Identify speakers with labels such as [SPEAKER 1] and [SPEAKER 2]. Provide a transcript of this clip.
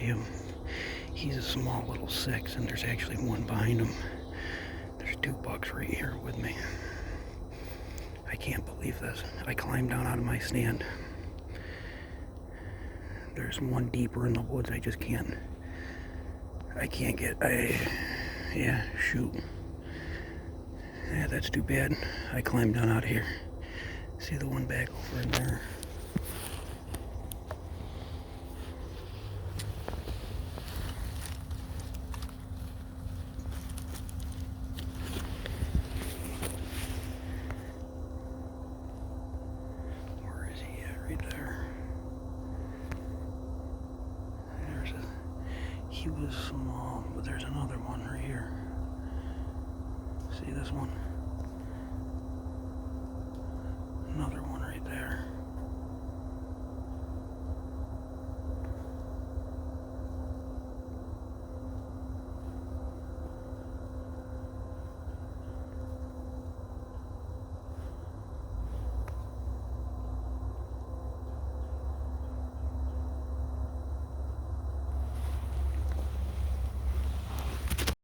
[SPEAKER 1] him. He's a small little 6, and there's actually one behind him. There's 2 bucks right here with me. I can't believe this. I climbed down out of my stand. There's one deeper in the woods. I just can't. Yeah, shoot. Yeah, that's too bad. I climbed down out here. See the one back over in there. Where is he at? Right there. He was small, but there's another one right here. See this one?